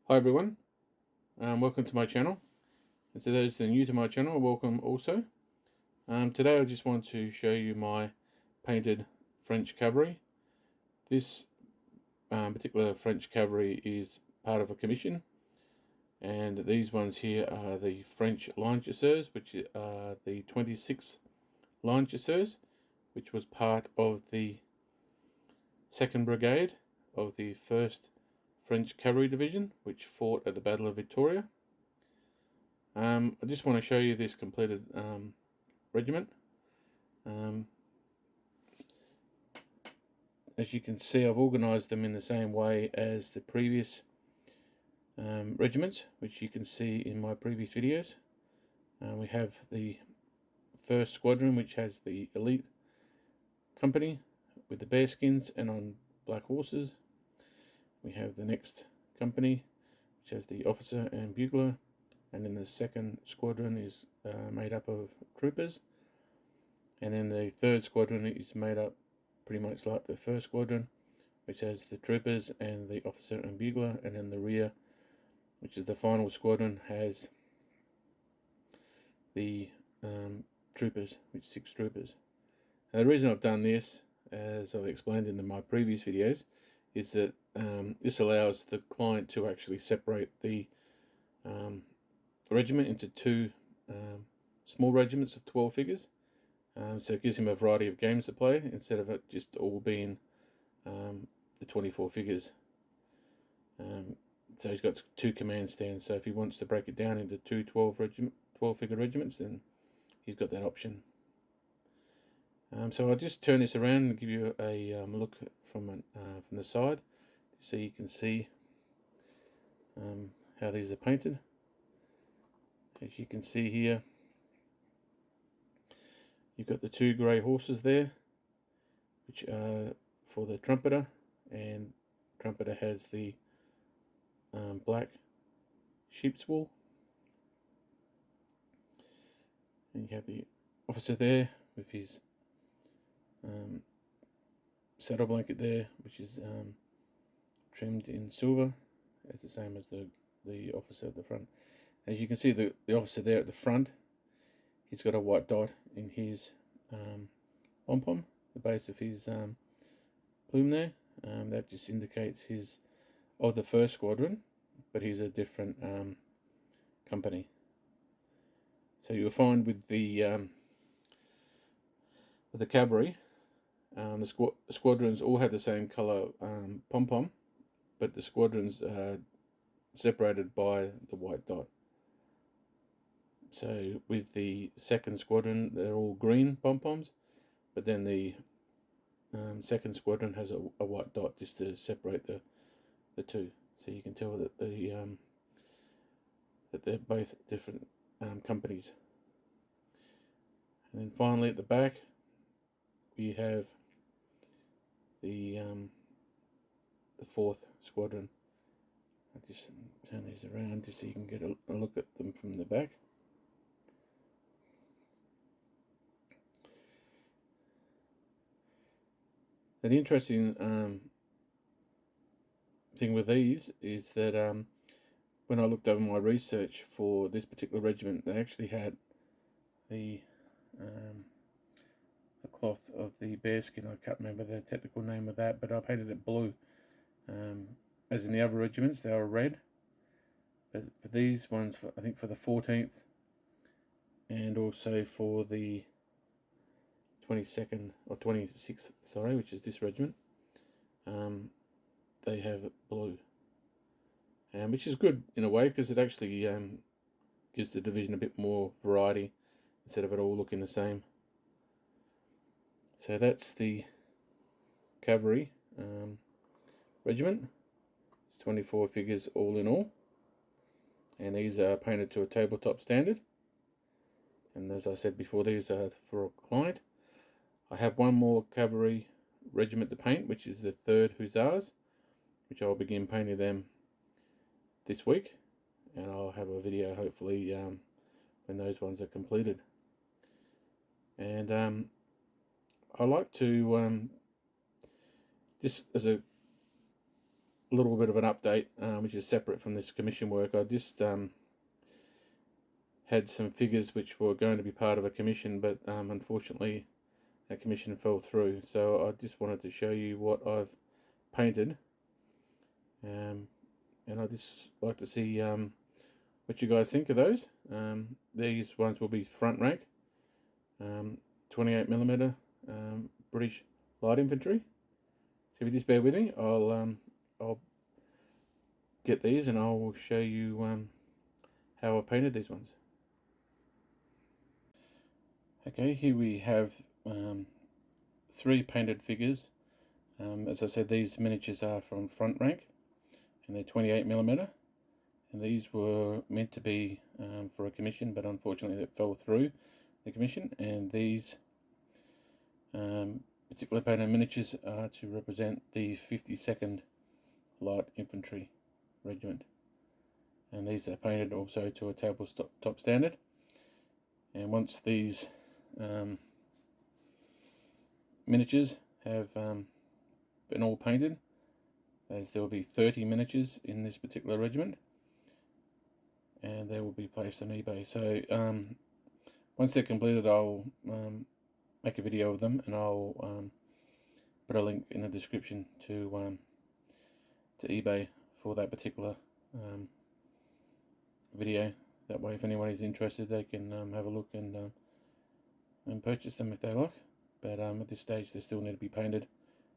Hi everyone, welcome to my channel. And to those that are new to my channel, welcome also. Today I just want to show you my painted French cavalry. This particular French cavalry is part of a commission, and these ones here are the French Line Chasseurs, which are the 26th Line Chasseurs, which was part of the 2nd Brigade of the 1st French Cavalry Division, which fought at the Battle of Vitoria. I just want to show you this completed regiment. As you can see, I've organised them in the same way as the previous regiments, which you can see in my previous videos. We have the 1st squadron, which has the elite company with the bearskins and on black horses. We have the next company, which has the officer and bugler, and then the 2nd squadron is made up of troopers, and then the 3rd squadron is made up pretty much like the 1st squadron, which has the troopers and the officer and bugler, and then the rear, which is the final squadron, has the troopers, which 6 troopers. And the reason I've done this, as I've explained in my previous videos, is that this allows the client to actually separate the regiment into 2 small regiments of 12 figures. So it gives him a variety of games to play instead of it just all being the 24 figures. So he's got 2 command stands. So if he wants to break it down into 2 12-figure regiments, then he's got that option. So I'll just turn this around and give you a look from the side, so you can see how these are painted. As you can see here, you've got the 2 grey horses there, which are for the trumpeter, and trumpeter has the black sheep's wool. And you have the officer there with his saddle blanket there, which is trimmed in silver. It's the same as the officer at the front. As you can see, the officer there at the front, he's got a white dot in his pom-pom, the base of his plume there. That just indicates he's of the 1st squadron, but he's a different company. So you'll find with the cavalry, the squadrons all have the same colour pom-pom, but the squadrons are separated by the white dot. So with the 2nd squadron, they're all green pom-poms, but then the 2nd squadron has a white dot just to separate the 2. So you can tell that that they're both different companies. And then finally at the back, we have the 4th squadron. I'll just turn these around just so you can get a look at them from the back. And the interesting thing with these is that when I looked over my research for this particular regiment, they actually had the cloth of the bearskin. I can't remember the technical name of that, but I painted it blue. As in the other regiments, they were red. But for these ones, I think for the 14th and also for the 22nd or 26th, sorry, which is this regiment, they have blue, which is good in a way, because it actually gives the division a bit more variety instead of it all looking the same. So that's the cavalry regiment. It's 24 figures all in all, and these are painted to a tabletop standard. And as I said before, these are for a client. I have one more cavalry regiment to paint, which is the 3rd Hussars, which I'll begin painting them this week, and I'll have a video hopefully when those ones are completed. And I like to, just as a a little bit of an update, which is separate from this commission work. I just had some figures which were going to be part of a commission, but unfortunately that commission fell through. So I just wanted to show you what I've painted, and I'd just like to see what you guys think of those. These ones will be front rank, 28mm British light infantry. So if you just bear with me, I'll get these and I will show you how I painted these ones. Okay, here we have 3 painted figures. As I said, these miniatures are from front rank, and they're 28mm. And these were meant to be for a commission, but unfortunately it fell through the commission. And these particular painted miniatures are to represent the 52nd Light Infantry Regiment. And these are painted also to a tabletop standard. And once these miniatures have been all painted, as there will be 30 miniatures in this particular regiment, and they will be placed on eBay. So once they're completed, I'll make a video of them, and I'll put a link in the description to eBay for that particular video. That way, if anyone is interested, they can have a look and purchase them if they like. But at this stage, they still need to be painted,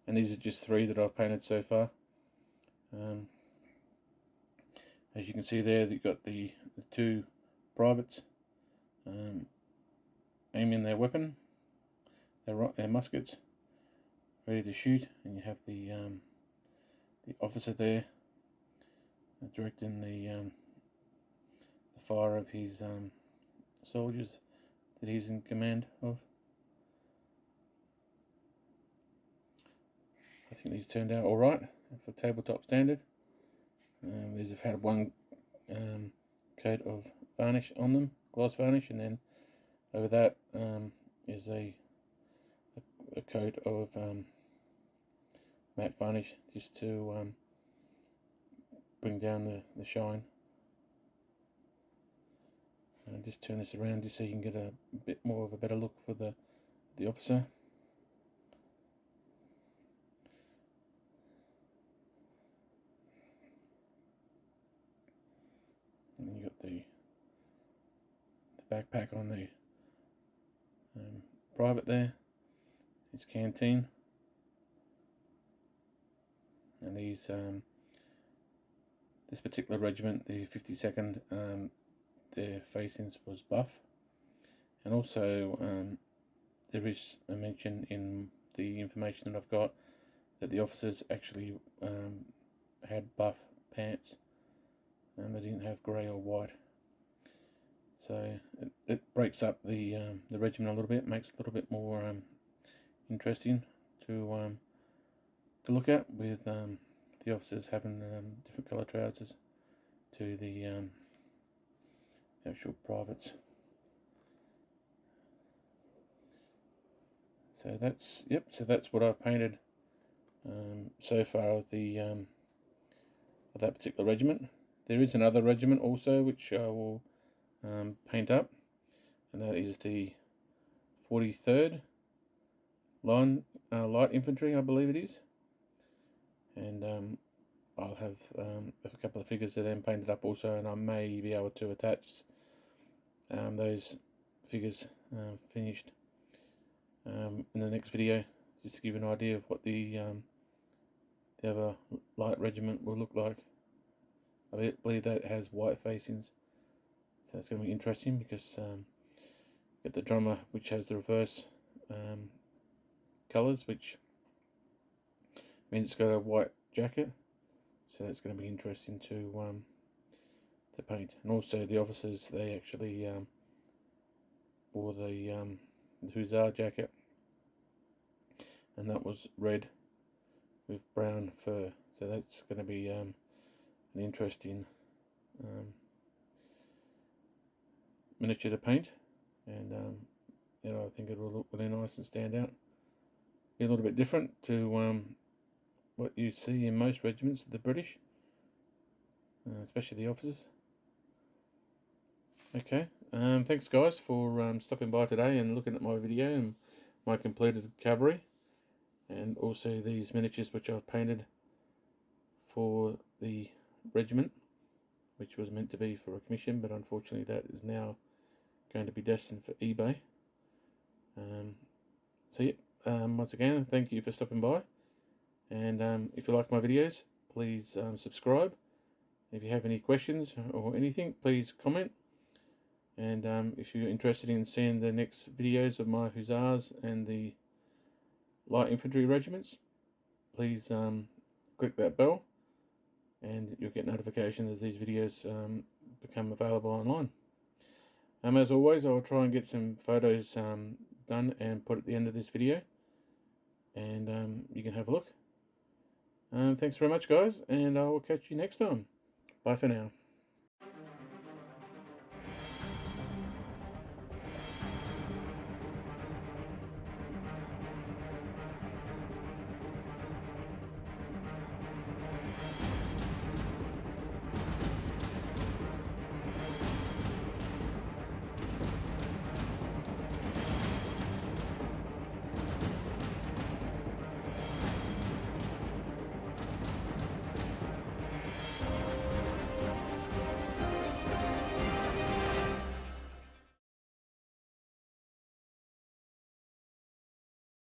and these are just 3 that I've painted so far. As you can see there, you've got the 2 privates aiming their weapon, their muskets, ready to shoot, and you have the officer there directing the fire of his soldiers that he's in command of. I think these turned out alright for tabletop standard. These have had 1 coat of varnish on them, gloss varnish, and then over that is a coat of matte varnish, just to bring down the shine. And just turn this around just so you can get a bit more of a better look for the officer. And you got the backpack on the private there, his canteen, and these this particular regiment, the 52nd, their facings was buff, and also there is a mention in the information that I've got that the officers actually had buff pants, and they didn't have grey or white. So it breaks up the regiment a little bit, makes it a little bit more interesting to look at, with the officers having different colour trousers to the actual privates. So that's So that's what I've painted so far of the of that particular regiment. There is another regiment also which I will paint up, and that is the 43rd Line Light Infantry, I believe it is. And I'll have a couple of figures of them painted up also, and I may be able to attach those figures finished in the next video, just to give you an idea of what the other light regiment will look like. I believe that has white facings, so it's going to be interesting, because get the drummer, which has the reverse colours, which means it's got a white jacket, so that's going to be interesting to paint. And also the officers, they actually wore the hussar jacket, and that was red with brown fur, so that's going to be an interesting miniature to paint, and I think it will look really nice and stand out. Be a little bit different to what you see in most regiments of the British, especially the officers. Okay, thanks guys for stopping by today and looking at my video and my completed cavalry, and also these miniatures which I've painted for the regiment, which was meant to be for a commission, but unfortunately that is now going to be destined for eBay. So yeah, once again, thank you for stopping by, and if you like my videos, please subscribe. If you have any questions or anything, please comment. And if you're interested in seeing the next videos of my Hussars and the light infantry regiments, please click that bell and you'll get notifications as these videos become available online. As always, I'll try and get some photos done and put at the end of this video, and you can have a look. Thanks very much guys, and I will catch you next time. Bye for now.